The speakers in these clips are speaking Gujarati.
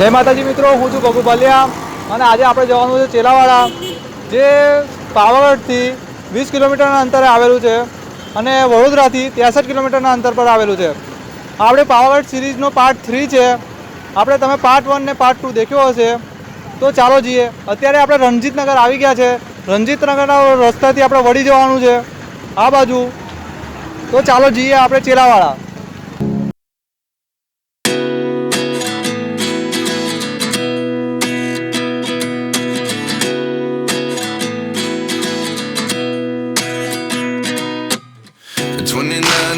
જય માતાજી મિત્રો, હું છું ભગુ ભાલિયા અને આજે આપણે જવાનું છે ચેલાવાડા, જે પાવાગઢથી 20 કિલોમીટરના અંતરે આવેલું છે અને વડોદરાથી 63 કિલોમીટરના અંતર પર આવેલું છે. આપણે પાવાગઢ સિરીઝનો પાર્ટ 3 છે. તમે પાર્ટ 1 ને પાર્ટ 2 દેખ્યો હશે, તો ચાલો જઈએ. અત્યારે આપણે રણજીતનગર આવી ગયા છે. રણજીતનગરના રસ્તાથી આપણે વળી જવાનું છે આ બાજુ. તો ચાલો જઈએ આપણે ચેલાવાડા.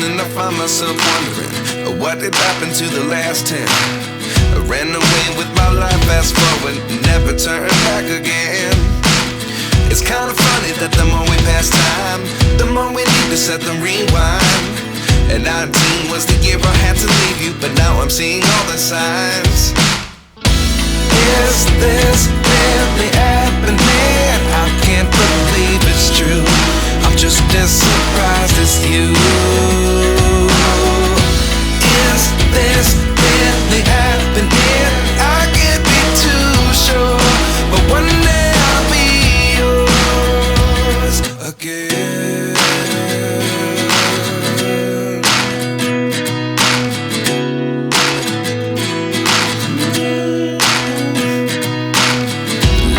And I find myself wondering what did happen to the last 10. I ran away with my life, fast forward, never turn back again. It's kind of funny that the more we pass time, the more we need to set the rewind. And 19 was the year I had to leave you, but now I'm seeing all the signs. Is this really happening? I can't believe it's true. I'm just as surprised as you. Is this really happening? I can't be too sure, but one day I'll be yours again.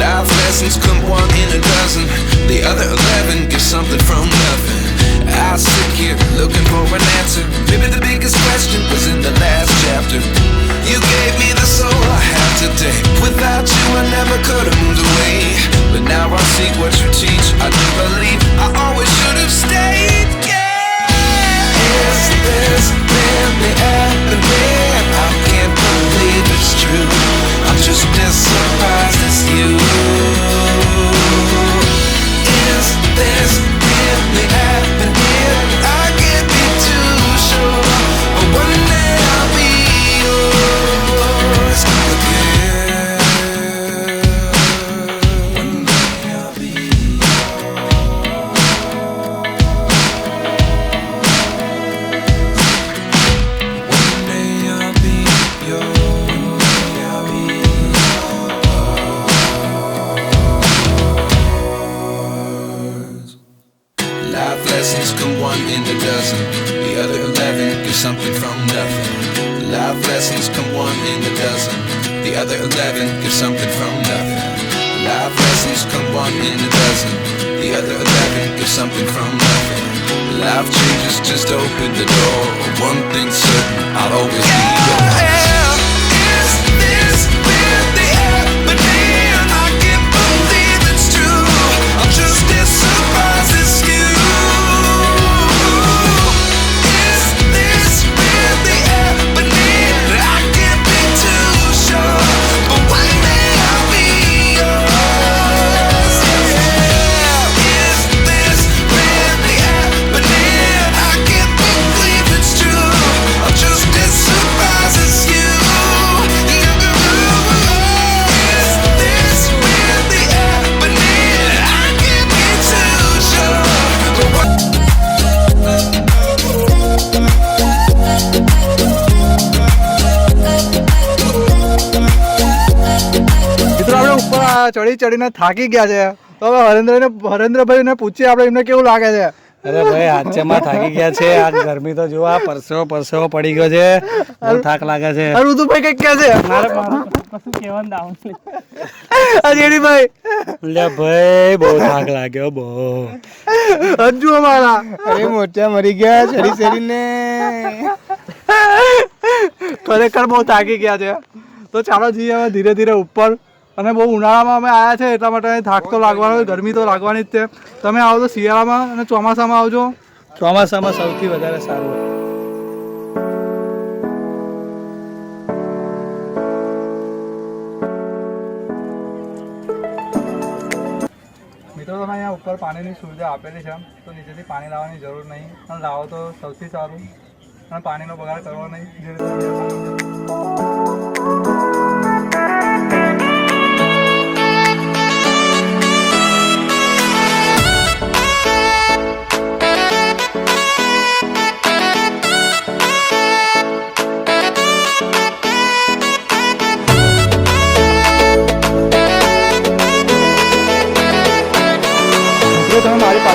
Life lessons come one in a dozen. The other 11 get something from nothing. I sit here looking for an answer. Maybe the biggest question was in the last chapter. You gave me the soul I have today. Without you I never could have moved away. But now I see what you teach. I do believe I always should have stayed. Yeah. Is this really happening? I can't believe it's true. I'm just as surprised as you. Is this really happening? I can't be too sure, but one day I'll be yours again. One day I'll be yours. One day I'll be yours. One day I'll be yours. Life lessons come one in a dozen. The other 11 get something from nothing. Life lessons come one in a dozen. The other 11 get something from nothing. Life lessons come one in a dozen. The other 11 get something from nothing. Life changes, just open the door. One thing's certain, I'll always be yours. Is this really happening? I can't believe it's true. I'm just as surprised as you. Is this really happening? I can't be too sure, but one day I'll be yours. Yeah. Is this really happening? I can't believe it's true. I'm just as surprised as you. Is this really happening? I can't be too sure, but one મિત્રો આપણે ઉપર ચડીને થાકી ગયા છે. તો હવે હરેન્દ્રભાઈને પૂછીએ આપણે એમને કેવું લાગે છે. અરે ભાઈ હાથમાં થાકી ગયા છે. આ ગરમી તો જો, આ પરસેવો પડી ગયો છે, બહુ થાક લાગે છે. ઋતુભાઈ કઈક કહે છે. મારે કશું કહેવાનું દાવ જેડીભાઈ લે ભાઈ, બહુ થાક લાગ્યો બહુ. હજુ અમારા અરે મોટા મરી ગયા શરીર શરીરને. ખરેખર બહુ થાકી ગયા છે. તો ચાલો જઈએ હવે ધીરે ધીરે ઉપર. અને બહુ ઉનાળામાં અમે આવ્યા છે એટલા માટે થાક તો લાગવાનો, ગરમી તો લાગવાની જ છે. તમે આવો તો શિયાળામાં અને ચોમાસામાં આવજો. ચોમાસામાં સૌથી વધારે સારું હોય. મિત્રો તમે અહીંયા ઉપર પાણીની સુવિધા આપેલી છે, તો નીચેથી પાણી લાવવાની જરૂર નહીં. અને લાવો તો સૌથી સારું. અને પાણીનો બગાડ કરવો નહીં. ધીરે ધીરે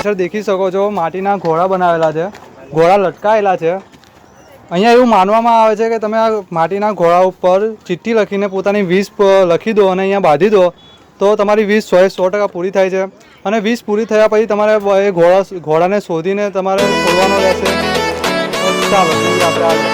પાછળ દેખી શકો છો માટીના ઘોડા બનાવેલા છે, ઘોડા લટકાયેલા છે. અહીંયા એવું માનવામાં આવે છે કે તમે આ માટીના ઘોડા ઉપર ચિઠ્ઠી લખીને પોતાની વિશ લખી દો અને અહીંયા બાંધી દો તો તમારી વિશ 100% પૂરી થાય છે. અને વિશ પૂરી થયા પછી તમારે એ ઘોડાને શોધીને તમારે છોડવાનો રહેશે. ચાલો આપણે આગળ.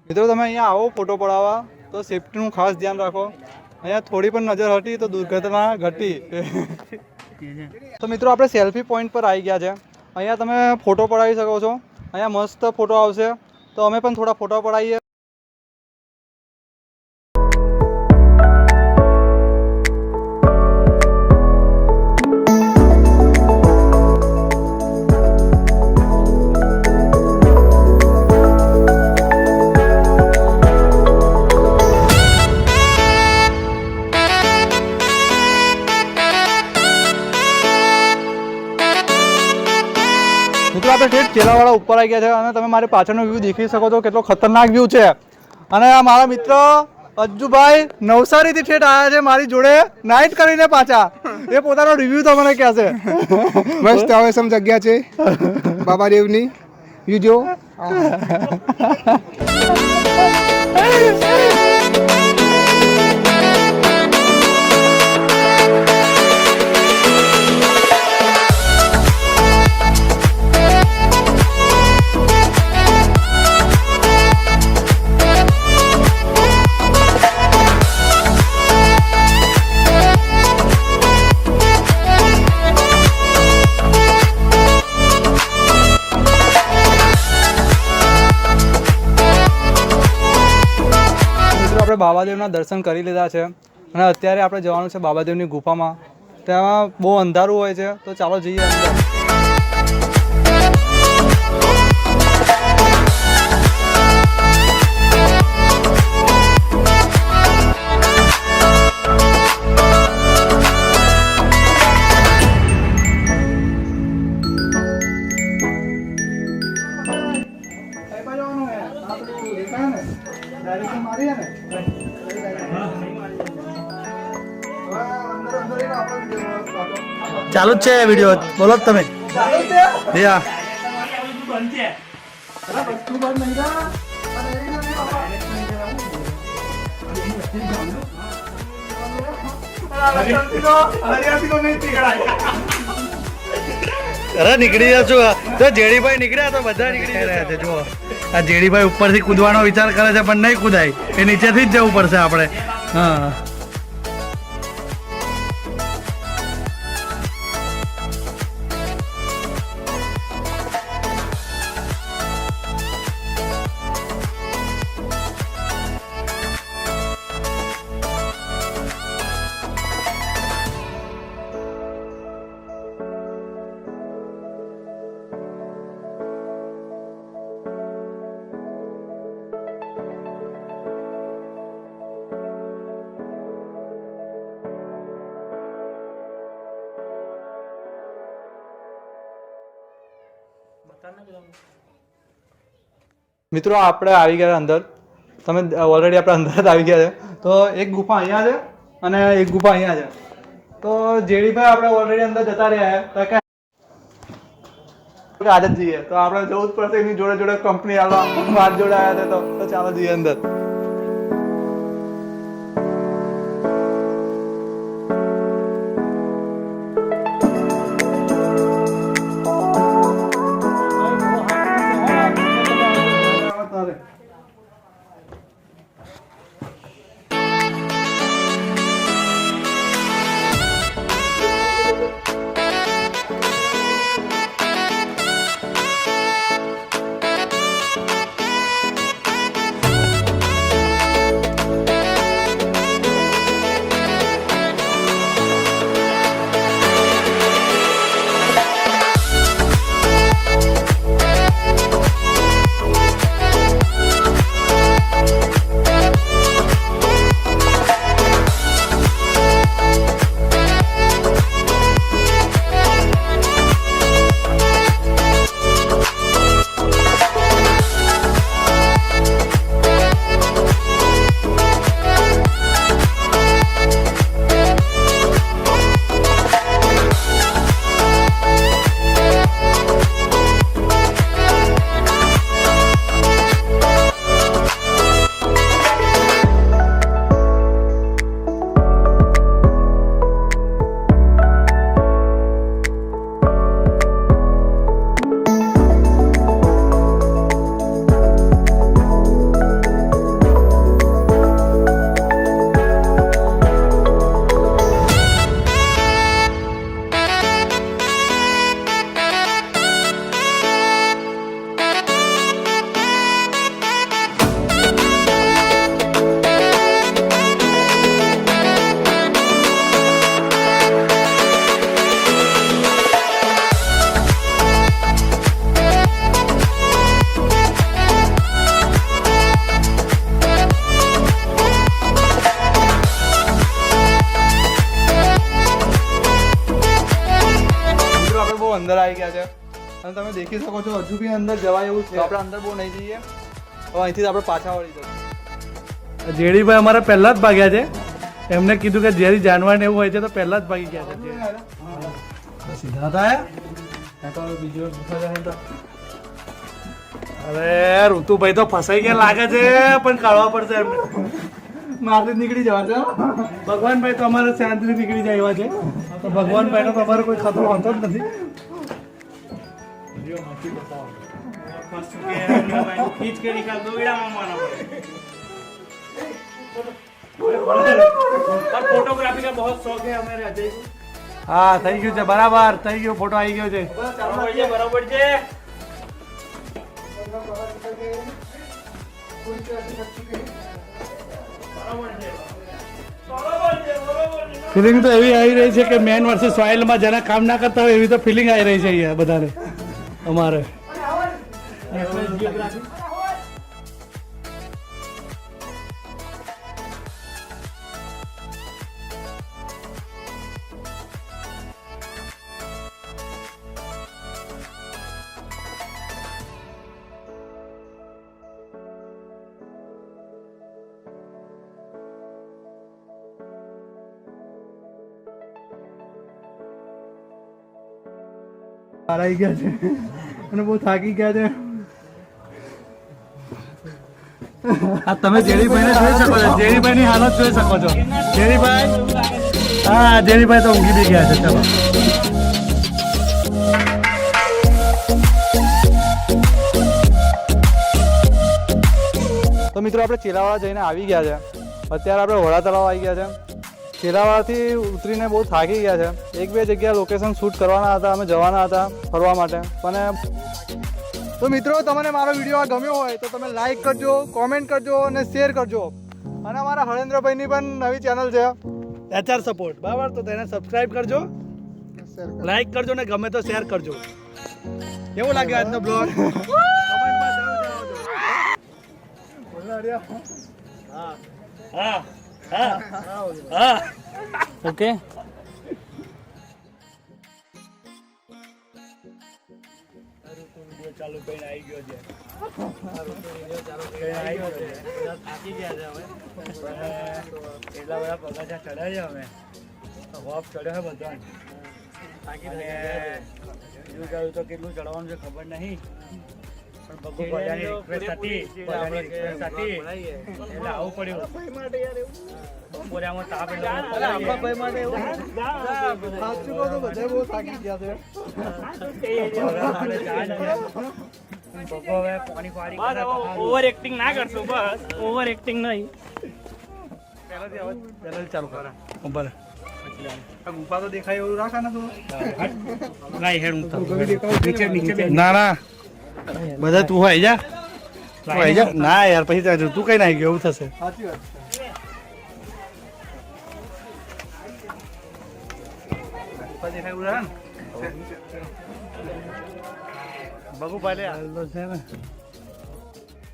મિત્રો તમે અહીંયા આવો ફોટો પડાવવા તો સેફ્ટીનું ખાસ ધ્યાન રાખો. અહીંયા થોડી પણ નજર હટી તો દુર્ઘટના ઘટી. તો મિત્રો આપણે સેલ્ફી પોઈન્ટ પર આવી ગયા છે. અહીંયા તમે ફોટો પડાવી શકો છો. અહીંયા મસ્ત ફોટો આવશે તો અમે પણ થોડા ફોટો પડાવીએ. મિત્રો આપણે ઠેઠ ચેલાવાળા ઉપર આવી ગયા છે અને તમે મારી પાછળનો વ્યૂ દેખી શકો છો કેટલો ખતરનાક વ્યૂ છે. અને આ મારા મિત્ર અજ્જુભાઈ નવસારીથી ઠેઠ આવ્યા છે મારી જોડે નાઇટ કરીને પાછા. એ પોતાનો રિવ્યુ તો મને કહેશે. મસ્ત અવસમ જગ્યા છે બાબાદેવની. વ્યૂ જો. આપણે બાબાદેવના દર્શન કરી લીધા છે અને અત્યારે આપણે જવાનું છે બાબાદેવની ગુફામાં. ત્યાં બહુ અંધારું હોય છે તો ચાલો જઈએ અંદર. ચાલુ જ છે વિડીયો, બોલો તમે. યા અરે નીકળી જશું. તો જેડીભાઈ નીકળ્યા તો બધા નીકળી રહ્યા છે. જુઓ આ જેડીભાઈ ઉપરથી કૂદવાનો વિચાર કરે છે પણ નહીં કૂદાય, એ નીચેથી જ જવું પડશે આપણે. હા મિત્રો આપણે આવી ગયા અંદર. તમે ઓલરેડી આપણે અંદર જ આવી ગયા છે. તો એક ગુફા અહીંયા છે અને એક ગુફા અહીંયા છે. તો જેડીભાઈ આપણે ઓલરેડી અંદર જતા રહ્યા છે તો આજે જ જઈએ. તો આપણે જવું જ પડશે એની જોડે જોડે કંપની હાલવા વાત જોડે આવ્યા છે. તો ચાલો જઈએ અંદર. અને તમે દેખી શકો છો હજુ બી અંદર જવાય એવું છે. આપણે અંદર બહુ નહીં જઈએ, હવે અહીંથી આપણે પાછા વળી જઈએ. જેડીભાઈ અમારા પહેલા જ ભાગ્યા છે. એમને કીધું કે જ્યારે જાનવર ને એવું હોય છે તો પહેલા જ ભાગી ગયા છે. સીધા હતા બીજો અરે ઋતુભાઈ તો ફસાઈ ગયા લાગે છે, પણ કાઢવા પડશે એમને. મારથી નીકળી જવા છે. ભગવાનભાઈ તો અમારે શાંતિથી નીકળી જાય એવા છે, તો ભગવાનભાઈ નો તો અમારે કોઈ ખતરો હોતો જ નથી. फोटोग्राफी का बहुत शौक है हमें अजय को. હા થઈ ગયું છે, બરાબર થઈ ગયું, ફોટો આવી ગયો છે. बराबर છે. ફિલિંગ તો એવી આવી રહી છે કે મેન વર્સેસ વાઇલ્ડમાં જેના કામ ના કરતા હોય એવી તો ફિલિંગ આવી રહી છે અહીંયા બધાને અમારે. આવી ગયા છે અને બહુ થાકી ગયા છે. આ તમે જેડીભાઈ ને જોઈ શકો છો, જેડીભાઈ ની હાલત જોઈ શકો છો. જેડીભાઈ, હા જેડીભાઈ તો ઊંઘી બી ગયા છે. ચલો તો મિત્રો આપણે ચેલાવાડા જઈને આવી ગયા છે. અત્યારે આપણે વડા તળાવ આવી ગયા છે. ચેલાવાડાથી ઉતરીને બહુ થાકી ગયા છે. એક બે જગ્યા લોકેશન શૂટ કરવાના હતા, અમે જવાના હતા ફરવા માટે. પણ તો મિત્રો તમને મારો વિડીયો ગમ્યો હોય તો તમે લાઈક કરજો, કોમેન્ટ કરજો અને શેર કરજો. અને અમારા હરેન્દ્રભાઈની પણ નવી ચેનલ છે HR સપોર્ટ, બરાબર, તો તેને સબસ્ક્રાઇબ કરજો, લાઈક કરજો ને ગમે તો શેર કરજો. કેવો લાગ્યો આજનો બ્લોગ? ओके. ચાલુ કરીને આવી ગયો છે. થાકી ગયા છે હવે. એટલા બધા પગાચા ચડ્યા છે અમે. હોપ ચડ્યો છે બધા. બીજું કહ્યું તો કેટલું ચડવાનું છે ખબર નહીં, પણ બગુ બધાની રિક્વેસ્ટ હતી એટલે આવું પડ્યું. બપોરે આમાં તાપ એટલે બહુ થાકી ગયા છે. ओवर एक्टिंग ना करशो, बस ओवर एक्टिंग नहीं. પહેલા ચાલુ કરે ઉપર ગુફા તો દેખાય એવું રાખા ને તું. નહીં હેડ હું નીચે નીચે ના ના બધા તું હોય જા, તું હોય જા. ના યાર પછી ત્યાં તું કઈ નાખી ગયો એવું થશે. સાચી વાત. ગુફા દેખાય એવું રહે ને બગુ પાલે છે ને.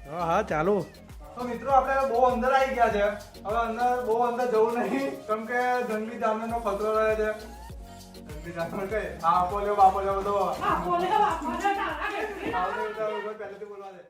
હા હા ચાલુ. તો મિત્રો આપણે બહુ અંદર આવી ગયા છે. હવે અંદર બહુ અંદર જવું નહીં, કેમ કે જંગલી જાનવરનો ખતરો રહે છે. જંગલી જાનવર કઈ આ બોલ્યો બાપો બધો પહેલેથી બોલવા દે.